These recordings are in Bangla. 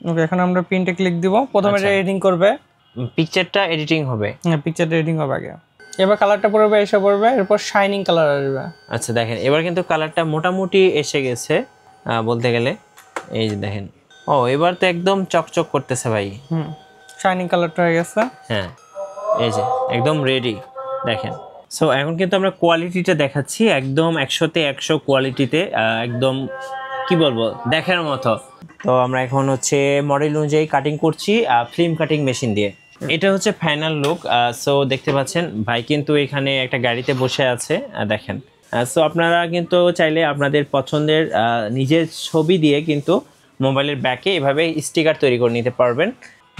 ওকে, এখন আমরা প্রিন্টে ক্লিক দিব। প্রথমে এটা এডিটিং করবে, পিকচারটা এডিটিং হবে। হ্যাঁ, পিকচারটা এডিটিং হবে আগে। এবার কালারটা পড়বে, এসে পড়বে, এরপর শাইনিং কালার আসবে। আচ্ছা দেখেন, এবার কিন্তু কালারটা মোটামুটি এসে গেছে বলতে গেলে। এই যে দেখেন, ও এবার তো একদম চকচক করতেছে ভাই। শাইনিং কালারটা হয়ে গেছে। হ্যাঁ, এই যে একদম রেডি দেখেন। সো এখন কিন্তু আমরা কোয়ালিটিটা দেখাচ্ছি, একদম 100তে 100 কোয়ালিটিতে, একদম কি বলবো দেখার মতো। তো আমরা এখন হচ্ছে মডেল অনুযায়ী কাটিং করছি ফিল্ম কাটিং মেশিন দিয়ে। এটা হচ্ছে ফাইনাল লুক। সো দেখতে পাচ্ছেন ভাই কিন্তু এখানে একটা গাড়িতে বসে আছে, দেখেন। সো আপনারা কিন্তু চাইলে আপনাদের পছন্দের নিজের ছবি দিয়ে কিন্তু মোবাইলের ব্যাকে এভাবে স্টিকার তৈরি করে নিতে পারবেন।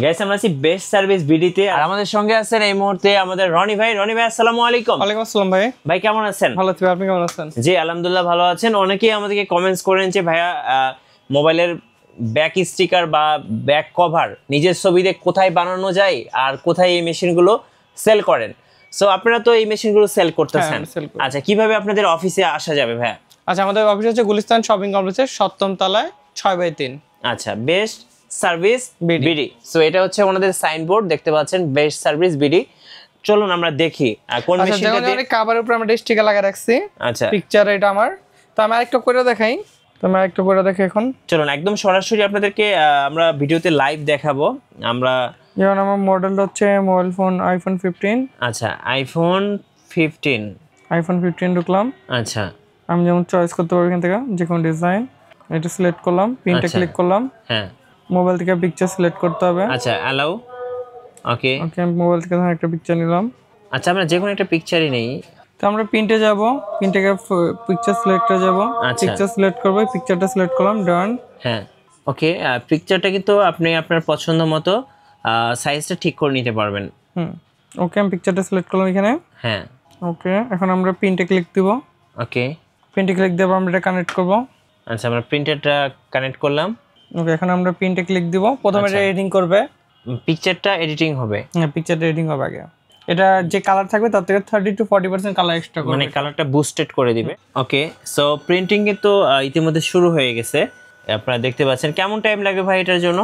গাইস, আমরা আছি বেস্ট সার্ভিস বিডিতে, আর আমাদের সঙ্গে আছেন এই মুহূর্তে আমাদের রনি ভাই। রনি ভাই, আসসালামু আলাইকুম। ওয়ালাইকুম আসসালাম ভাই। ভাই কেমন আছেন? ভালো আছি, আপনি কেমন আছেন? জি আলহামদুলিল্লাহ ভালো আছেন। অনেকেই আমাদেরকে কমেন্টস করেন যে ভাইয়া মোবাইলের ব্যাক স্টিকার বা ব্যাক কভার নিজের ছবি দিয়ে কোথায় বানানো যায় আর কোথায় এই মেশিনগুলো সেল করেন। সো আপনারা তো এই মেশিনগুলো সেল করতেছেন। আচ্ছা, কিভাবে আপনাদের অফিসে আসা যাবে ভাইয়া? আচ্ছা, আমাদের অফিস হচ্ছে গুলিস্তান শপিং কমপ্লেক্সের 7ম তলায় 6/3। আচ্ছা, বেস্ট সার্ভিস বিডি। সো এটা হচ্ছে ওনাদের সাইনবোর্ড, দেখতে পাচ্ছেন বেস্ট সার্ভিস বিডি। চলুন আমরা দেখি কোন মেশিনটা দিয়ে। আচ্ছা, কভারের উপর আমরা স্টিকার লাগা রাখছি। আচ্ছা, পিকচার এটা আমার। তো আমি আরেকটু করে দেখাই। এখন চলুন একদম সরাসরি আপনাদেরকে আমরা ভিডিওতে লাইভ দেখাবো। আমরা যেমন আমার মডেল হচ্ছে মোবাইল ফোন আইফোন 15। আচ্ছা, আইফোন 15 ঢুকলাম। আচ্ছা, আমি যেমন চয়েস করতে পারবো এখান থেকে যে কোনো ডিজাইন। এটা সিলেক্ট করলাম, প্রিন্টে ক্লিক করলাম। হ্যাঁ, মোবাইল থেকে পিকচার সিলেক্ট করতে হবে। আচ্ছা অ্যালাউ। ওকে, আমি মোবাইল থেকে একটা পিকচার নিলাম। আচ্ছা, আমরা যে কোনো একটা পিকচারই নেই। তো আমরা প্রিন্টে যাব, প্রিন্ট থেকে পিকচার সিলেক্টে যাব, পিকচার সিলেক্ট করব, পিকচারটা সিলেক্ট করলাম, ডান। হ্যাঁ, ওকে, পিকচারটা কিন্তু আপনি আপনার পছন্দ মতো সাইজটা ঠিক করে নিতে পারবেন। ওকে, আমি পিকচারটা সিলেক্ট করলাম এখানে। হ্যাঁ, ওকে, এখন আমরা প্রিন্টে ক্লিক দিব। ওকে, প্রিন্টে ক্লিক দেব, আমরা এটা কানেক্ট করব। আচ্ছা, আমরা প্রিন্টারটা কানেক্ট করলাম। ওকে, এখন আমরা প্রিন্টে ক্লিক দিব। প্রথমে এটা এডিটিং করবে, পিকচারটা এডিটিং হবে। হ্যাঁ, পিকচারটা এডিটিং হবে আগে। এটা যে কালার থাকবে তার থেকে 30 to 40% কালার এক্সট্রা করবে, মানে কালারটা বুস্টেড করে দিবে। ওকে, সো প্রিন্টিং কিন্তু ইতিমধ্যে শুরু হয়ে গেছে, আপনারা দেখতে পাচ্ছেন। কেমন টাইম লাগবে ভাই এটার জন্য?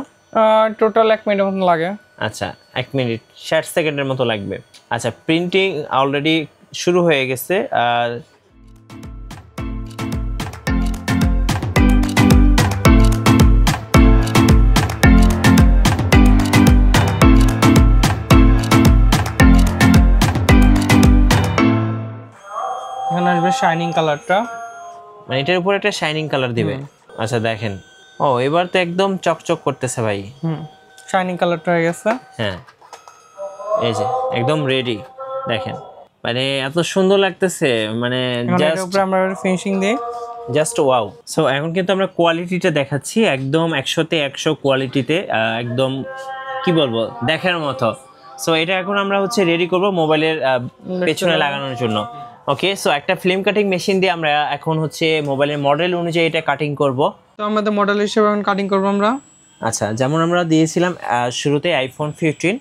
টোটাল 1 মিনিটের মতো লাগে। আচ্ছা, 1 মিনিট 60 সেকেন্ডের মতো লাগবে। আচ্ছা, প্রিন্টিং অলরেডি শুরু হয়ে গেছে। আর এখানে আসবে শাইনিং কালারটা, মানে এটার উপর একটা শাইনিং কালার দিবে। আচ্ছা দেখেন, ও এবার তো একদম চকচক করতেছে ভাই। শাইনিং কালারটা হয়ে গেছে। হ্যাঁ, এই যে একদম রেডি দেখেন, মানে এত সুন্দর লাগতেছে, মানে আমরা ফিনিশিং দিই, জাস্ট ওয়াও। সো এখন কিন্তু আমরা কোয়ালিটিটা দেখাচ্ছি, একদম 100তে 100 কোয়ালিটিতে, একদম কি বলবো দেখার মতো। সো এটা এখন আমরা হচ্ছে রেডি করব মোবাইলের পেছনে লাগানোর জন্য। ওকে, সো একটা ফিল্ম কাটিং মেশিন দিয়ে আমরা এখন হচ্ছে মোবাইলের মডেল অনুযায়ী এটা কাটিং করব। তো আমাদের মডেল হিসেবে এখন কাটিং করব আমরা। আচ্ছা, যেমন আমরা দিয়েছিলাম শুরুতে আইফোন 15,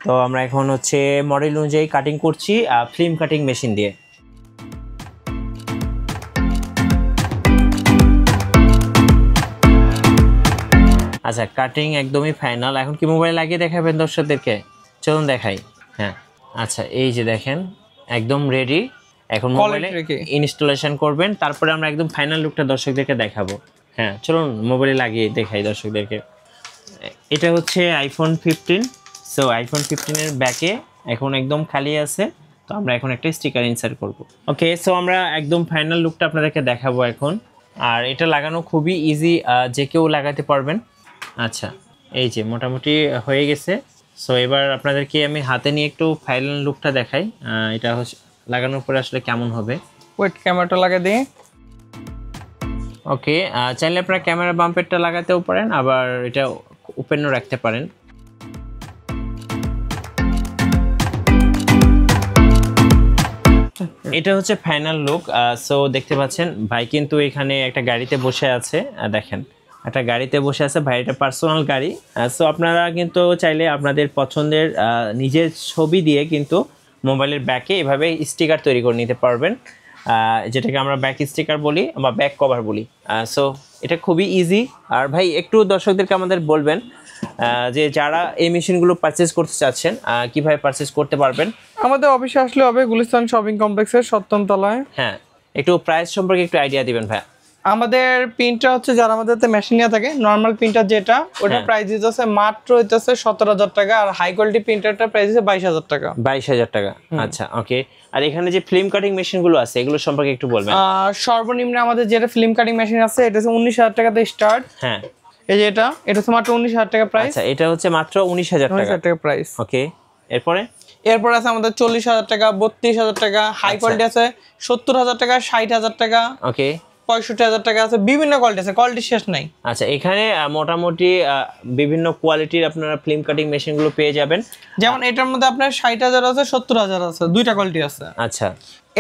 তো আমরা এখন হচ্ছে মডেল অনুযায়ী কাটিং করছি ফিল্ম কাটিং মেশিন দিয়ে। আচ্ছা, কাটিং একদমই ফাইনাল। এখন কি মোবাইল লাগিয়ে দেখাবেন দর্শকদেরকে? চলুন দেখাই। হ্যাঁ, আচ্ছা, এই যে দেখেন একদম রেডি। এখন মোবাইলে ইনস্টলেশন করবেন, তারপরে আমরা একদম ফাইনাল লুকটা দর্শকদেরকে দেখাবো। হ্যাঁ, চলুন মোবাইলে লাগিয়ে দেখাই দর্শকদেরকে। এটা হচ্ছে আইফোন 15। সো আইফোন 15-এর ব্যাকে এখন একদম খালি আছে, তো আমরা এখন একটা স্টিকার ইনসার্ট করব। ওকে, সো আমরা একদম ফাইনাল লুকটা আপনাদেরকে দেখাবো এখন। আর এটা লাগানো খুবই ইজি, যে কেউ লাগাতে পারবেন। আচ্ছা, এই যে মোটামুটি হয়ে গেছে। সো এবার আপনাদেরকে আমি হাতে নিয়ে একটু ফাইনাল লুকটা দেখাই, এটা হচ্ছে লাগানোর পরে আসলে কেমন হবে। ওয়েট, ক্যামেরাটা লাগিয়ে দিই। ওকে, চাইলে আপনারা ক্যামেরা বাম্পারটা লাগাতেও পারেন, আবার এটা ওপেনও রাখতে পারেন। এটা হচ্ছে ফাইনাল লুক। সো দেখতে পাচ্ছেন ভাই কিন্তু এখানে একটা গাড়িতে বসে আছে, দেখেন একটা গাড়িতে বসে আছে ভাই, এটা পার্সোনাল গাড়ি। সো আপনারা কিন্তু চাইলে আপনাদের পছন্দের নিজের ছবি দিয়ে কিন্তু মোবাইলের ব্যাকে এভাবে স্টিকার তৈরি করে নিতে পারবেন। যেটাকে আমরা ব্যাক স্টিকার বলি বা ব্যাক কভার বলি। সো এটা খুবই ইজি। আর ভাই একটু দর্শকদেরকে আমাদের বলবেন যে যারা এই মেশিনগুলো পারচেজ করতে চাচ্ছেন কিভাবে পারচেজ করতে পারবেন? আমাদের অফিসে আসলে হবে গুলিস্তান শপিং কমপ্লেক্সের 7ম তলায়। হ্যাঁ, একটু প্রাইস সম্পর্কে একটু আইডিয়া দিবেন ভাই। আমাদের প্রিন্টার হচ্ছে যারা আমাদের মেশিন নিয়ে থাকে, নর্মাল প্রিন্টার যেটা ওটা প্রাইস দিতেছে মাত্র হইতেছে 17,000 টাকা, আর হাই কোয়ালিটি প্রিন্টারটা প্রাইস দিতেছে 22,000 টাকা। 22,000 টাকা, আচ্ছা ওকে। আর এখানে যে ফিল্ম কাটিং মেশিনগুলো আছে এগুলো সম্পর্কে একটু বলবেন। সর্বনিম্ন আমাদের যেটা ফিল্ম কাটিং মেশিন আছে এটা হচ্ছে 19,000 টাকাতে স্টার্ট। হ্যাঁ, এই যে এটা হচ্ছে মাত্র 19,000 টাকা প্রাইস। আচ্ছা, এটা হচ্ছে মাত্র 19,000 টাকা প্রাইস। ওকে, এরপর আছে আমাদের 40,000 টাকা, 32,000 টাকা, হাই কোয়ালিটি আছে 70,000 টাকা, 60,000 টাকা, ওকে, 65,000 টাকা আছে, বিভিন্ন কোয়ালিটি আছে, কোয়ালিটি শেষ নাই। আচ্ছা, এখানে মোটামুটি বিভিন্ন কোয়ালিটির আপনারা ফিল্ম কাটিং মেশিনগুলো পেয়ে যাবেন। যেমন এটার মধ্যে আপনার 60,000 আছে, 70,000 আছে, দুইটা কোয়ালিটি আছে। আচ্ছা,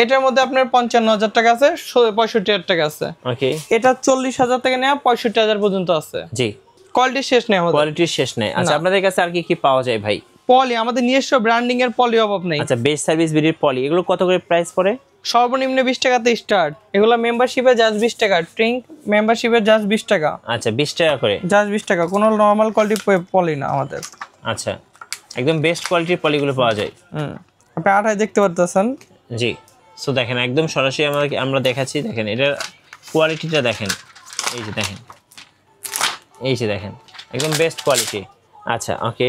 এটার মধ্যে আপনার 55,000 টাকা আছে, 65,000 টাকা আছে। ওকে, এটা 40,000 থেকে নেওয়া 65,000 পর্যন্ত আছে। জি, কোয়ালিটি শেষ নেই আমাদের, কোয়ালিটি শেষ নেই। আচ্ছা, আপনাদের কাছে আর কি কি পাওয়া যায় ভাই? পলি, আমাদের নিজস্ব ব্র্যান্ডিং এর পলি অভাব নেই। আচ্ছা, বেস্ট সার্ভিস বিডির পলি, এগুলো কত করে প্রাইস পড়ে? সর্বনিম্ন 20 টাকাতে স্টার্ট। এগুলো মেম্বারশিপে জাস্ট 20 টাকা, ট্রিঙ্ক মেম্বারশিপে জাস্ট 20 টাকা। আচ্ছা, 20 টাকা করে, জাস্ট 20 টাকা, কোনো নরমাল কোয়ালিটি পলি না আমাদের। আচ্ছা, একদম বেস্ট কোয়ালিটির পলিগুলো পাওয়া যায়। আপনি আঠায় দেখতে পারতেছেন। জি, সো দেখেন একদম সরাসরি আমরা দেখাচ্ছি। দেখেন এটার কোয়ালিটিটা দেখেন, এই যে দেখেন, এই যে দেখেন, একদম বেস্ট কোয়ালিটি। আচ্ছা, ওকে,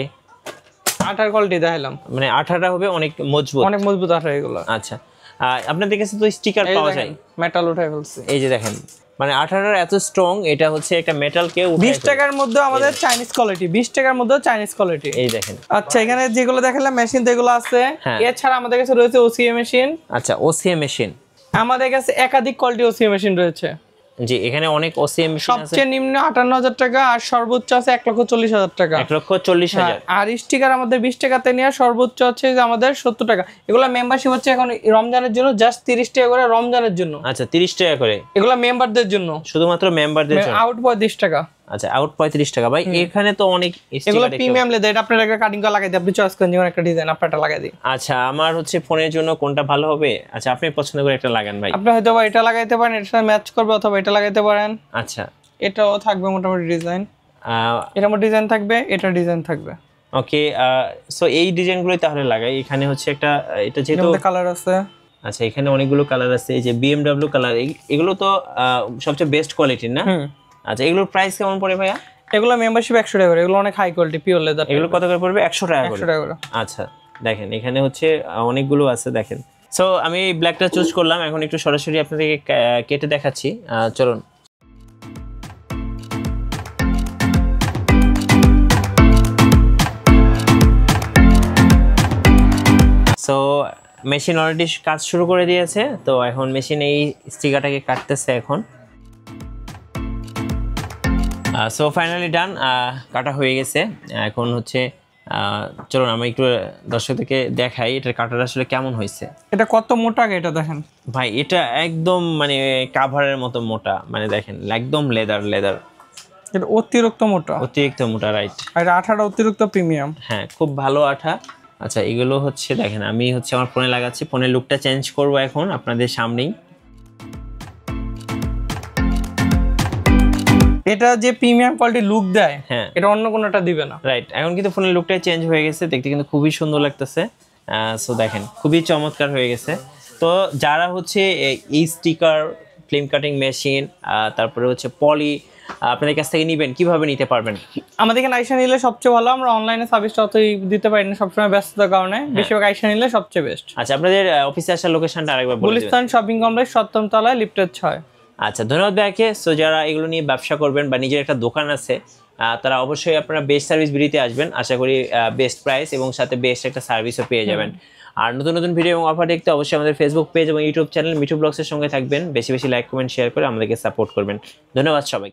আঠার কোয়ালিটি দেখাইলাম, মানে আঠাটা হবে অনেক মজবুত, অনেক মজবুত আঠা এগুলো। আচ্ছা, আপনাদের কাছে তো স্টিকার পাওয়া যায়, মেটাল উঠাই ফেলছি। এই যে দেখেন, মানে আঠাটার এত স্ট্রং, এটা হচ্ছে একটা মেটালকে 20 টাকার মধ্যে আমাদের চাইনিজ কোয়ালিটি, 20 টাকার মধ্যে চাইনিজ কোয়ালিটি, এই দেখেন। আচ্ছা, এখানে যেগুলো দেখালাম মেশিন যেগুলো আছে, এছাড়া আমাদের কাছে রয়েছে ওসিএ মেশিন। আচ্ছা, ওসিএ মেশিন, আমাদের কাছে একাধিক কোয়ালিটি ওসিএ মেশিন রয়েছে। জি, এখানে অনেক ওসিএ মেশিন আছে। সবচেয়ে নিম্ন 58,000 টাকা আর সর্বোচ্চ আছে 1,40,000 টাকা। 1,40,000। আর স্টিকার আমাদের 20 টাকাতে নেওয়া সর্বোচ্চ হচ্ছে যে আমাদের 70 টাকা। এগুলো মেম্বারশিপ হচ্ছে এখন রমজানের জন্য জাস্ট 30 টাকা করে, রমজানের জন্য। আচ্ছা, 30 টাকা করে, এগুলো মেম্বারদের জন্য, শুধুমাত্র মেম্বারদের জন্য। আউট 35 টাকা। আচ্ছা, আউট 35 টাকা। ভাই এখানে তো অনেক এগুলো প্রিমিয়াম লেদার, এটা আপনার একটা কাটিং করে লাগাই দিই, আপনি চয়েস করেন যেমন একটা ডিজাইন আপনারটা লাগাই দিই। আচ্ছা, আমার হচ্ছে ফোনের জন্য কোনটা ভালো হবে? আচ্ছা, আপনি পছন্দ করে একটা লাগান ভাই। আপনি হয়তো বা এটা লাগাইতে পারেন, এটার সাথে ম্যাচ করবে, অথবা এটা লাগাইতে পারেন। আচ্ছা, এটাও থাকবে মোটামুটি ডিজাইন, এটার মধ্যে ডিজাইন থাকবে, এটা ডিজাইন থাকবে। ওকে, সো এই ডিজাইনগুলোই তাহলে লাগাই। এখানে হচ্ছে একটা, এটা যেহেতু কালার আছে। আচ্ছা, এখানে অনেকগুলো কালার আছে, এই যে BMW কালার, এগুলো তো সবচেয়ে বেস্ট কোয়ালিটির না? আচ্ছা, এগুলোর প্রাইস কেমন পড়ে ভাইয়া? এগুলো মেম্বারশিপ 100 টাকা করে, এগুলো অনেক হাই কোয়ালিটি পিওর লেদার। এগুলো কত করে পড়বে? 100 টাকা করে। 100 টাকা করে। আচ্ছা, দেখেন এখানে হচ্ছে অনেকগুলো আছে, দেখেন। সো আমি এই ব্ল্যাকটা চুজ করলাম, এখন একটু সরাসরি আপনাদেরকে কেটে দেখাচ্ছি, চলুন। সো মেশিন অলরেডি কাজ শুরু করে দিয়েছে, তো এখন মেশিন এই স্টিকারটাকে কাটতেছে এখন। সো ফাইনালি ডান, কাটা হয়ে গেছে। এখন হচ্ছে চলুন আমরা একটু দর্শকদেরকে দেখাই এটার কাটাটা আসলে কেমন হয়েছে। এটা কত মোটা, এটা দেখেন ভাই, এটা একদম মানে কাভারের মতো মোটা, মানে দেখেন একদম লেদার। এটা অতিরিক্ত মোটা, রাইট। আর আঠাটা অতিরিক্ত প্রিমিয়াম। হ্যাঁ, খুব ভালো আঠা। আচ্ছা, এগুলো হচ্ছে দেখেন, আমি হচ্ছে আমার ফোনে লাগাচ্ছি, ফোনের লুকটা চেঞ্জ করব এখন আপনাদের সামনেই। এটা যে প্রিমিয়াম কোয়ালিটি লুক দেয়, হ্যাঁ, এটা অন্য কোনোটা দিবে না। রাইট, এখন কিন্তু ফোনের লুকটাই চেঞ্জ হয়ে গেছে, দেখতে কিন্তু খুবই সুন্দর লাগতেছে। সো দেখেন, খুবই চমৎকার হয়ে গেছে। তো যারা হচ্ছে এই স্টিকার, ফিল্ম কাটিং মেশিন, তারপরে হচ্ছে পলি আপনাদের কাছ থেকে নেবেন, কিভাবে নিতে পারবেন? আমাদের এখানে আইসা নিলে সবচেয়ে ভালো। আমরা অনলাইনে সার্ভিসটা অতই দিতে পারি না সবসময়, ব্যস্ততার কারণে। বেশিরভাগ আইসা নিলে সবচেয়ে বেস্ট। আচ্ছা, আপনাদের অফিসে আসার লোকেশনটা আরেকবার বলে দিবেন। গুলিস্তান শপিং কমপ্লেক্স 7ম তলায়, লিফটেড 6। আচ্ছা, ধন্যবাদ ভাইকে। সো যারা এগুলো নিয়ে ব্যবসা করবেন বা নিজের একটা দোকান আছে, তারা অবশ্যই আপনারা বেস্ট সার্ভিস বিডিতে আসবেন। আশা করি বেস্ট প্রাইস এবং সাথে বেস্ট একটা সার্ভিসও পেয়ে যাবেন। আর নতুন নতুন ভিডিও এবং অফার দেখতে অবশ্যই আমাদের ফেসবুক পেজ এবং ইউটিউব চ্যানেল মিঠু ব্লগসের সঙ্গে থাকবেন। বেশি বেশি লাইক, কমেন্ট, শেয়ার করে আমাদেরকে সাপোর্ট করবেন। ধন্যবাদ সবাইকে।